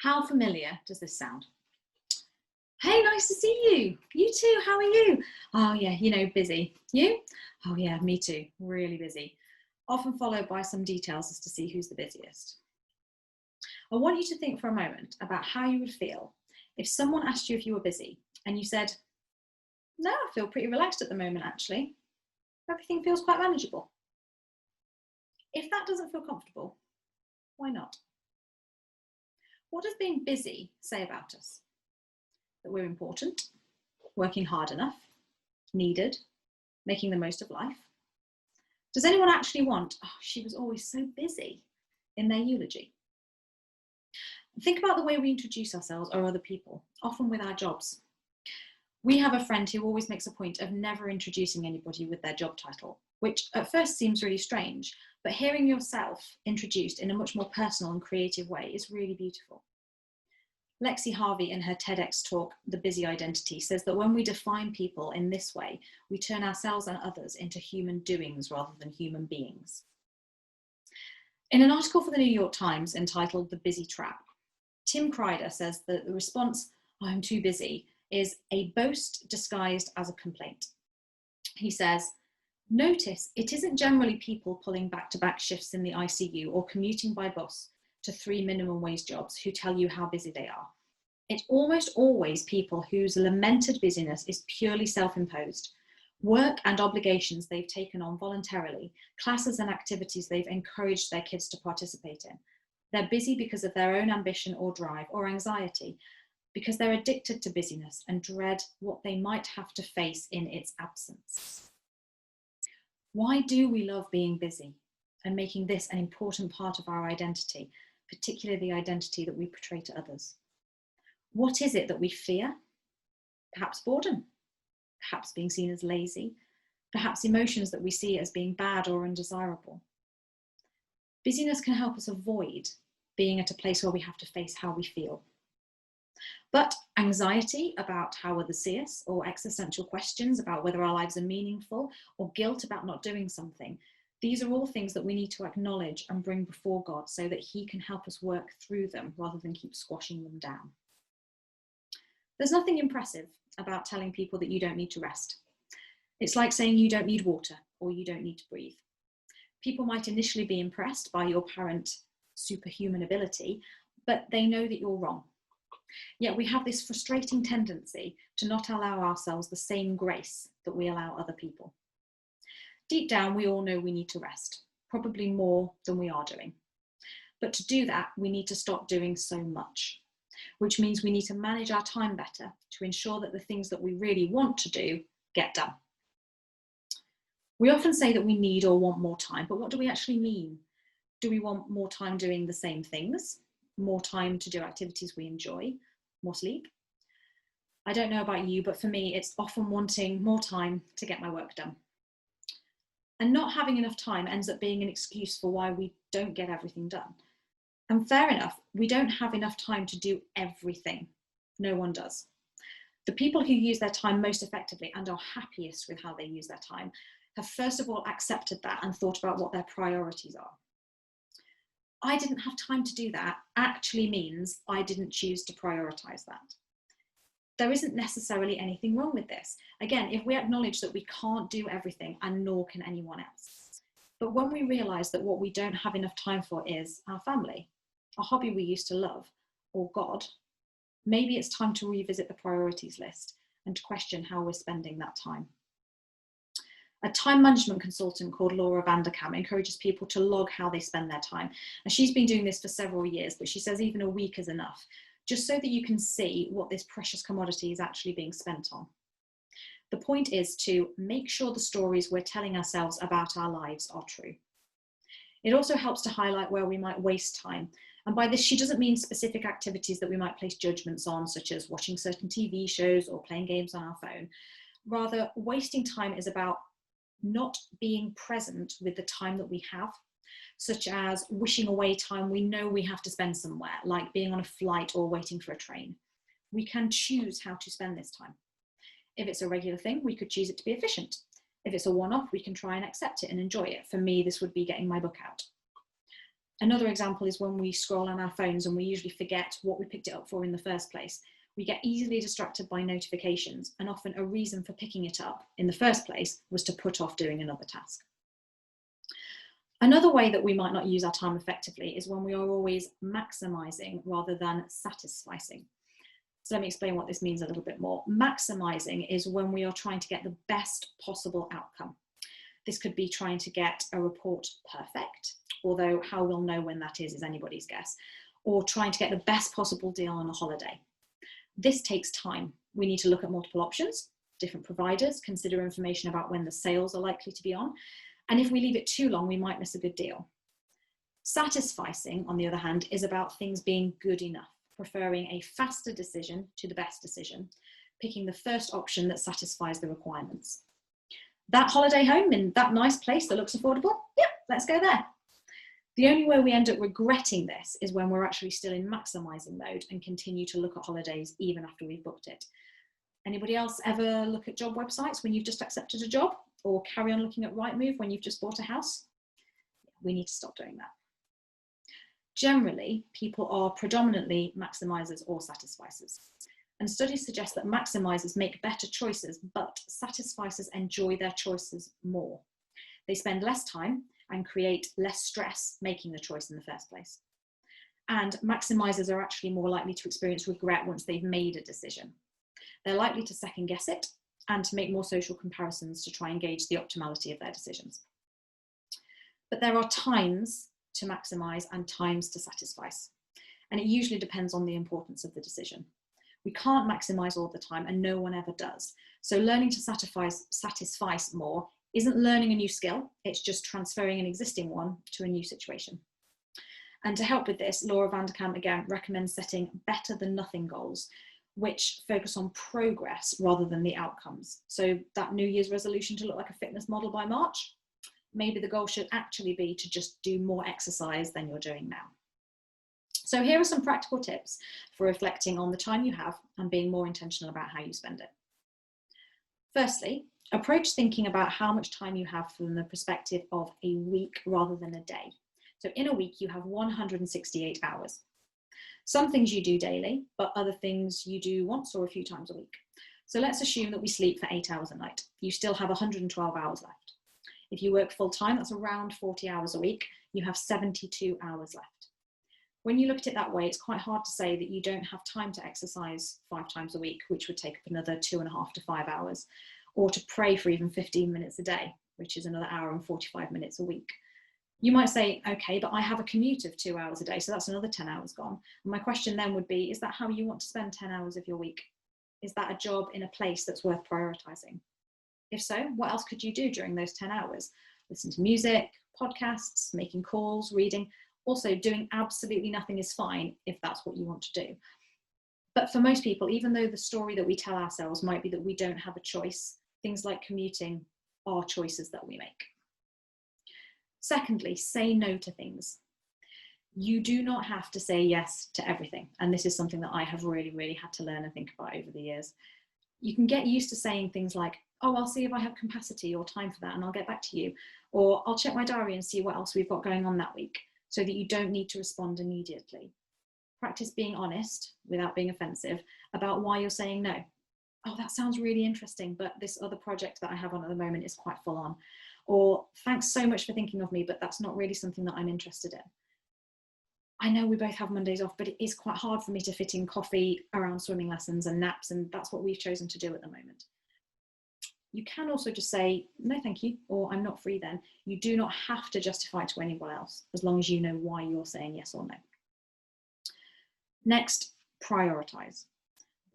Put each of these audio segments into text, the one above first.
How familiar does this sound? Hey, nice to see you. You too, how are you? Oh yeah, busy. You? Oh yeah, me too, really busy. Often followed by some details as to see who's the busiest. I want you to think for a moment about how you would feel if someone asked you if you were busy and you said, no, I feel pretty relaxed at the moment actually. Everything feels quite manageable. If that doesn't feel comfortable, why not? What does being busy say about us? That we're important, working hard enough, needed, making the most of life? Does anyone actually want, oh, she was always so busy, in their eulogy? Think about the way we introduce ourselves or other people, often with our jobs. We have a friend who always makes a point of never introducing anybody with their job title, which at first seems really strange, but hearing yourself introduced in a much more personal and creative way is really beautiful. Lexi Harvey, in her TEDx talk, The Busy Identity, says that when we define people in this way, we turn ourselves and others into human doings rather than human beings. In an article for the New York Times entitled The Busy Trap, Tim Kreider says that the response, I'm too busy, is a boast disguised as a complaint. He says, notice it isn't generally people pulling back-to-back shifts in the ICU or commuting by bus to 3 minimum wage jobs who tell you how busy they are. It's almost always people whose lamented busyness is purely self-imposed. Work and obligations they've taken on voluntarily, classes and activities they've encouraged their kids to participate in. They're busy because of their own ambition or drive or anxiety, because they're addicted to busyness and dread what they might have to face in its absence. Why do we love being busy and making this an important part of our identity, particularly the identity that we portray to others? What is it that we fear? Perhaps boredom, perhaps being seen as lazy, perhaps emotions that we see as being bad or undesirable. Busyness can help us avoid being at a place where we have to face how we feel. But anxiety about how others see us, or existential questions about whether our lives are meaningful, or guilt about not doing something, these are all things that we need to acknowledge and bring before God so that He can help us work through them rather than keep squashing them down. There's nothing impressive about telling people that you don't need to rest. It's like saying you don't need water or you don't need to breathe. People might initially be impressed by your apparent superhuman ability, but they know that you're wrong. Yet we have this frustrating tendency to not allow ourselves the same grace that we allow other people. Deep down, we all know we need to rest, probably more than we are doing. But to do that, we need to stop doing so much, which means we need to manage our time better to ensure that the things that we really want to do get done. We often say that we need or want more time, but what do we actually mean? Do we want more time doing the same things? More time to do activities we enjoy? More sleep? I don't know about you, but for me, it's often wanting more time to get my work done. And not having enough time ends up being an excuse for why we don't get everything done. And fair enough, we don't have enough time to do everything. No one does. The people who use their time most effectively and are happiest with how they use their time have first of all accepted that and thought about what their priorities are. I didn't have time to do that actually means I didn't choose to prioritize that. There isn't necessarily anything wrong with this. Again, if we acknowledge that we can't do everything and nor can anyone else. But when we realize that what we don't have enough time for is our family, a hobby we used to love, or God, maybe it's time to revisit the priorities list and to question how we're spending that time. A time management consultant called Vanderkam encourages people to log how they spend their time. And she's been doing this for several years, but she says even a week is enough, just so that you can see what this precious commodity is actually being spent on. The point is to make sure the stories we're telling ourselves about our lives are true. It also helps to highlight where we might waste time. And by this, she doesn't mean specific activities that we might place judgments on, such as watching certain TV shows or playing games on our phone. Rather, wasting time is about not being present with the time that we have, such as wishing away time we know we have to spend somewhere, like being on a flight or waiting for a train. We can choose how to spend this time. If it's a regular thing, we could choose it to be efficient. If it's a one-off, we can try and accept it and enjoy it. For me, this would be getting my book out. Another example is when we scroll on our phones and we usually forget what we picked it up for in the first place. We get easily distracted by notifications, and often a reason for picking it up in the first place was to put off doing another task. Another way that we might not use our time effectively is when we are always maximizing rather than satisficing. So let me explain what this means a little bit more. Maximizing is when we are trying to get the best possible outcome. This could be trying to get a report perfect, although how we'll know when that is anybody's guess, or trying to get the best possible deal on a holiday. This takes time. We need to look at multiple options, different providers, consider information about when the sales are likely to be on, and if we leave it too long, we might miss a good deal. Satisficing, on the other hand, is about things being good enough, preferring a faster decision to the best decision, picking the first option that satisfies the requirements. That holiday home in that nice place that looks affordable? Yeah, let's go there. The only way we end up regretting this is when we're actually still in maximizing mode and continue to look at holidays even after we've booked it. Anybody else ever look at job websites when you've just accepted a job, or carry on looking at Rightmove when you've just bought a house? We need to stop doing that. Generally, people are predominantly maximizers or satisficers. And studies suggest that maximizers make better choices, but satisficers enjoy their choices more. They spend less time and create less stress making the choice in the first place. And maximizers are actually more likely to experience regret once they've made a decision. They're likely to second guess it and to make more social comparisons to try and gauge the optimality of their decisions. But there are times to maximize and times to satisfice. And it usually depends on the importance of the decision. We can't maximize all the time, and no one ever does. So learning to satisfice more isn't learning a new skill, it's just transferring an existing one to a new situation. And to help with this, Vanderkam again recommends setting better than nothing goals, which focus on progress rather than the outcomes. So that New Year's resolution to look like a fitness model by March, maybe the goal should actually be to just do more exercise than you're doing now. So here are some practical tips for reflecting on the time you have and being more intentional about how you spend it. Firstly, approach thinking about how much time you have from the perspective of a week rather than a day. So in a week, you have 168 hours. Some things you do daily, but other things you do once or a few times a week. So let's assume that we sleep for 8 hours a night. You still have 112 hours left. If you work full time, that's around 40 hours a week. You have 72 hours left. When you look at it that way, it's quite hard to say that you don't have time to exercise 5 times a week, which would take up another 2.5 to 5 hours, or to pray for even 15 minutes a day, which is another hour and 45 minutes a week. You might say, okay, but I have a commute of 2 hours a day, so that's another 10 hours gone. And my question then would be, is that how you want to spend 10 hours of your week? Is that a job in a place that's worth prioritizing? If so, what else could you do during those 10 hours? Listen to music, podcasts, making calls, reading. Also, doing absolutely nothing is fine if that's what you want to do. But for most people, even though the story that we tell ourselves might be that we don't have a choice, things like commuting are choices that we make. Secondly, say no to things. You do not have to say yes to everything. And this is something that I have really had to learn and think about over the years. You can get used to saying things like, oh, I'll see if I have capacity or time for that and I'll get back to you. Or I'll check my diary and see what else we've got going on that week, so that you don't need to respond immediately. Practice being honest, without being offensive, about why you're saying no. Oh, that sounds really interesting, but this other project that I have on at the moment is quite full on. Or thanks so much for thinking of me, but that's not really something that I'm interested in. I know we both have Mondays off, but it is quite hard for me to fit in coffee around swimming lessons and naps, and that's what we've chosen to do at the moment. You can also just say, no, thank you, or I'm not free then. You do not have to justify it to anyone else, as long as you know why you're saying yes or no. Next, prioritize.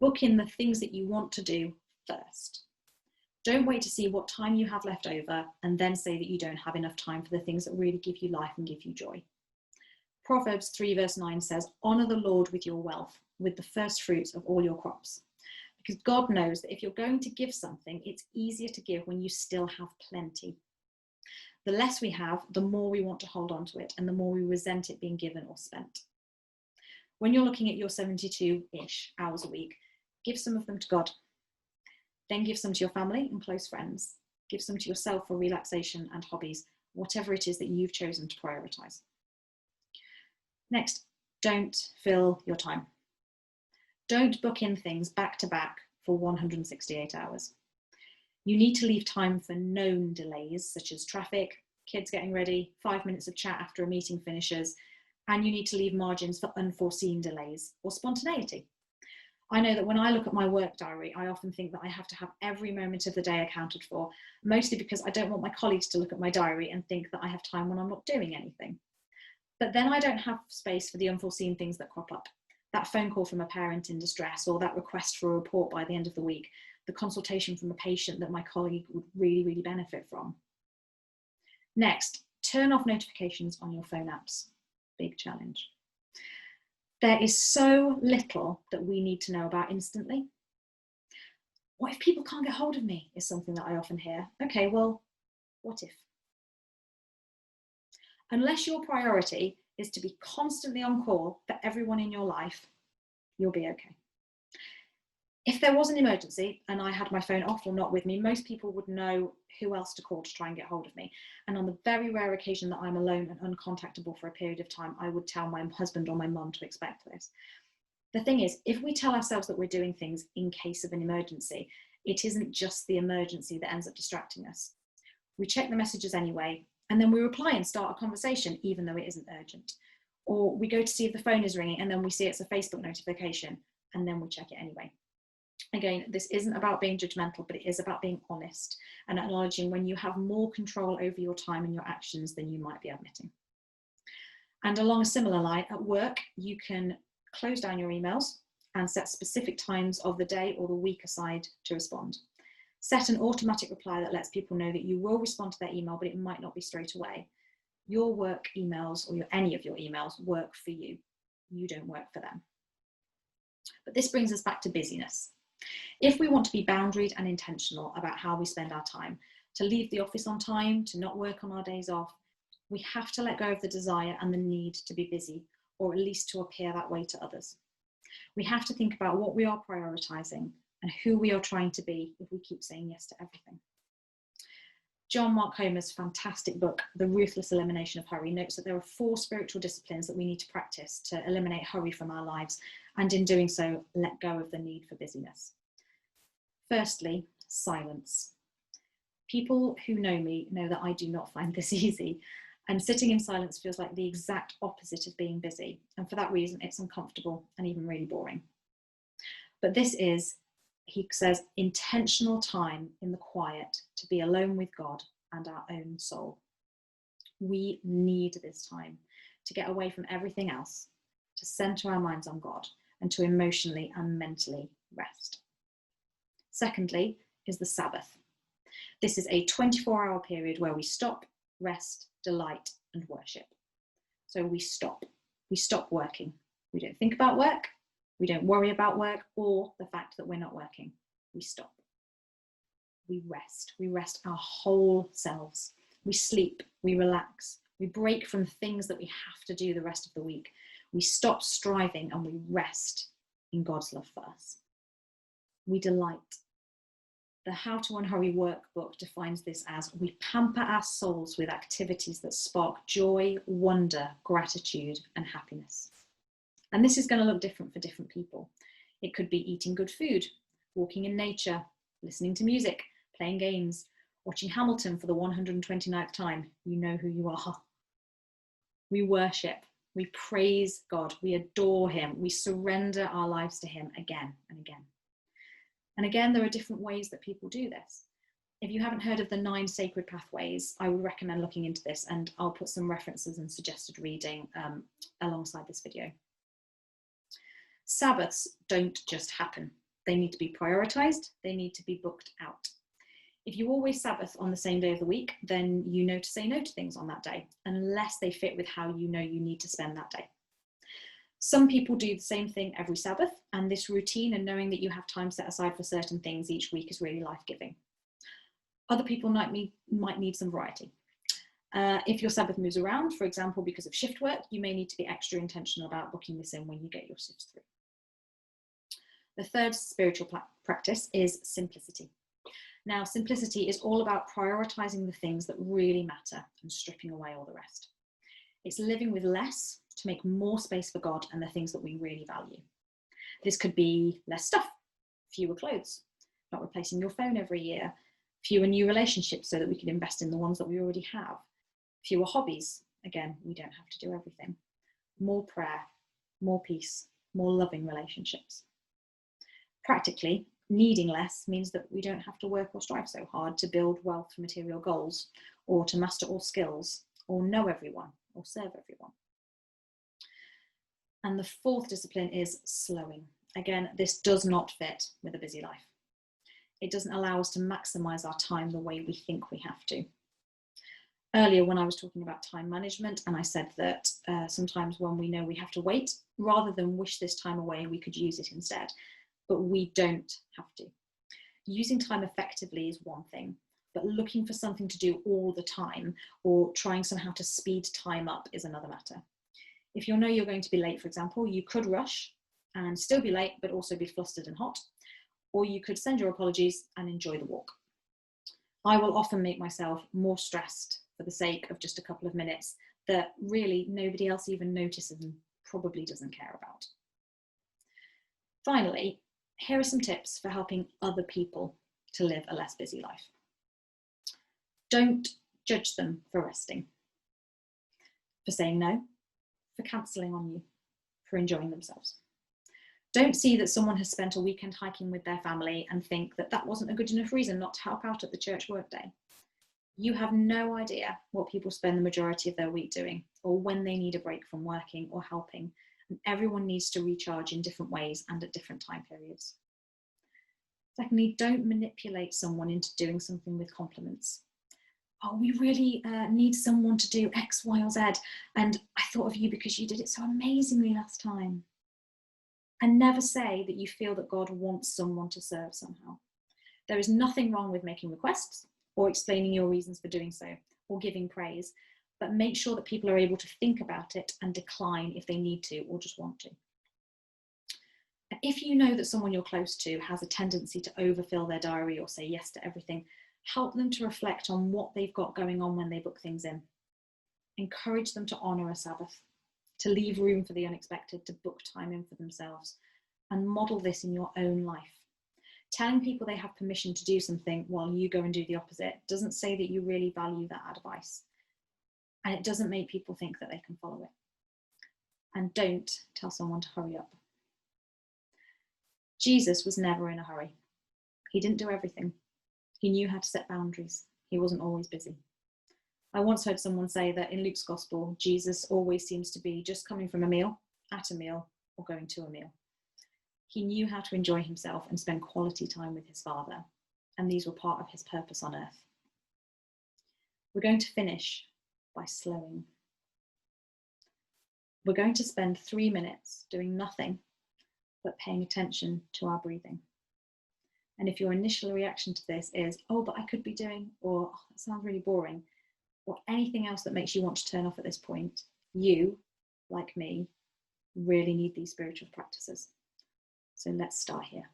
Book in the things that you want to do first. Don't wait to see what time you have left over and then say that you don't have enough time for the things that really give you life and give you joy. Proverbs 3 verse 9 says, honor the Lord with your wealth, with the first fruits of all your crops. Because God knows that if you're going to give something, it's easier to give when you still have plenty. The less we have, the more we want to hold on to it and the more we resent it being given or spent. When you're looking at your 72-ish hours a week, give some of them to God. Then give some to your family and close friends. Give some to yourself for relaxation and hobbies, whatever it is that you've chosen to prioritize. Next, don't fill your time. Don't book in things back to back for 168 hours. You need to leave time for known delays, such as traffic, kids getting ready, 5 minutes of chat after a meeting finishes, and you need to leave margins for unforeseen delays or spontaneity. I know that when I look at my work diary, I often think that I have to have every moment of the day accounted for, mostly because I don't want my colleagues to look at my diary and think that I have time when I'm not doing anything. But then I don't have space for the unforeseen things that crop up. That phone call from a parent in distress, or that request for a report by the end of the week, the consultation from a patient that my colleague would really, really benefit from. Next, turn off notifications on your phone apps. Big challenge. There is so little that we need to know about instantly. What if people can't get hold of me, is something that I often hear. Okay, well, what if? Unless your priority is to be constantly on call for everyone in your life, you'll be okay. If there was an emergency and I had my phone off or not with me, most people would know who else to call to try and get hold of me. And on the very rare occasion that I'm alone and uncontactable for a period of time, I would tell my husband or my mum to expect this. The thing is, if we tell ourselves that we're doing things in case of an emergency, it isn't just the emergency that ends up distracting us. We check the messages anyway, and then we reply and start a conversation, even though it isn't urgent. Or we go to see if the phone is ringing, and then we see it's a Facebook notification, and then we check it anyway. Again, this isn't about being judgmental, but it is about being honest and acknowledging when you have more control over your time and your actions than you might be admitting. And along a similar line, at work, you can close down your emails and set specific times of the day or the week aside to respond. Set an automatic reply that lets people know that you will respond to their email, but it might not be straight away. Your work emails, or any of your emails, work for you. You don't work for them. But this brings us back to busyness. If we want to be boundaried and intentional about how we spend our time, to leave the office on time, to not work on our days off, we have to let go of the desire and the need to be busy, or at least to appear that way to others. We have to think about what we are prioritizing and who we are trying to be if we keep saying yes to everything. John Mark Comer's fantastic book, The Ruthless Elimination of Hurry, notes that there are 4 spiritual disciplines that we need to practice to eliminate hurry from our lives, and in doing so, let go of the need for busyness. Firstly, silence. People who know me know that I do not find this easy, and sitting in silence feels like the exact opposite of being busy, and for that reason, it's uncomfortable and even really boring. But this is, he says, intentional time in the quiet to be alone with God and our own soul. We need this time to get away from everything else, to center our minds on God, and to emotionally and mentally rest. Secondly is the Sabbath. This is a 24-hour period where we stop, rest, delight, and worship. So we stop working. We don't think about work. We don't worry about work or the fact that we're not working. We stop. We rest our whole selves. We sleep, we relax, we break from things that we have to do the rest of the week. We stop striving and we rest in God's love for us. We delight. The How to Unhurry workbook defines this as: we pamper our souls with activities that spark joy, wonder, gratitude, and happiness. And this is going to look different for different people. It could be eating good food, walking in nature, listening to music, playing games, watching Hamilton for the 129th time. You know who you are. We worship, we praise God, we adore him, we surrender our lives to him again and again. And again, there are different ways that people do this. If you haven't heard of the 9 sacred pathways, I would recommend looking into this, and I'll put some references and suggested reading alongside this video. Sabbaths don't just happen. They need to be prioritized. They need to be booked out. If you always Sabbath on the same day of the week, then you know to say no to things on that day, unless they fit with how you know you need to spend that day. Some people do the same thing every Sabbath, and this routine and knowing that you have time set aside for certain things each week is really life-giving. Other people might need some variety. If your Sabbath moves around, for example, because of shift work, you may need to be extra intentional about booking this in when you get your shifts through. The third spiritual practice is simplicity. Now, simplicity is all about prioritizing the things that really matter and stripping away all the rest. It's living with less to make more space for God and the things that we really value. This could be less stuff, fewer clothes, not replacing your phone every year, fewer new relationships so that we can invest in the ones that we already have, fewer hobbies. Again, we don't have to do everything. More prayer, more peace, more loving relationships. Practically, needing less means that we don't have to work or strive so hard to build wealth for material goals, or to master all skills, or know everyone, or serve everyone. And the fourth discipline is slowing. Again, this does not fit with a busy life. It doesn't allow us to maximize our time the way we think we have to. Earlier, when I was talking about time management, and I said that sometimes when we know we have to wait, rather than wish this time away, we could use it instead. But we don't have to. Using time effectively is one thing, but looking for something to do all the time or trying somehow to speed time up is another matter. If you know you're going to be late, for example, you could rush and still be late, but also be flustered and hot, or you could send your apologies and enjoy the walk. I will often make myself more stressed for the sake of just a couple of minutes that really nobody else even notices and probably doesn't care about. Finally, here are some tips for helping other people to live a less busy life. Don't judge them for resting, for saying no, for cancelling on you, for enjoying themselves. Don't see that someone has spent a weekend hiking with their family and think that that wasn't a good enough reason not to help out at the church workday. You have no idea what people spend the majority of their week doing, or when they need a break from working or helping. And everyone needs to recharge in different ways and at different time periods. Secondly, don't manipulate someone into doing something with compliments. Oh, we really need someone to do X, Y, or Z. And I thought of you because you did it so amazingly last time. And never say that you feel that God wants someone to serve somehow. There is nothing wrong with making requests or explaining your reasons for doing so or giving praise, but make sure that people are able to think about it and decline if they need to or just want to. And if you know that someone you're close to has a tendency to overfill their diary or say yes to everything, help them to reflect on what they've got going on when they book things in. Encourage them to honour a Sabbath, to leave room for the unexpected, to book time in for themselves, and model this in your own life. Telling people they have permission to do something while you go and do the opposite doesn't say that you really value that advice. And it doesn't make people think that they can follow it. And don't tell someone to hurry up. Jesus was never in a hurry. He didn't do everything. He knew how to set boundaries. He wasn't always busy. I once heard someone say that in Luke's gospel, Jesus always seems to be just coming from a meal, at a meal, or going to a meal. He knew how to enjoy himself and spend quality time with his Father, and these were part of his purpose on earth. We're going to finish by slowing. We're going to spend 3 minutes doing nothing but paying attention to our breathing. And if your initial reaction to this is, oh, but I could be doing, or oh, that sounds really boring, or anything else that makes you want to turn off at this point, you, like me, really need these spiritual practices. So let's start here.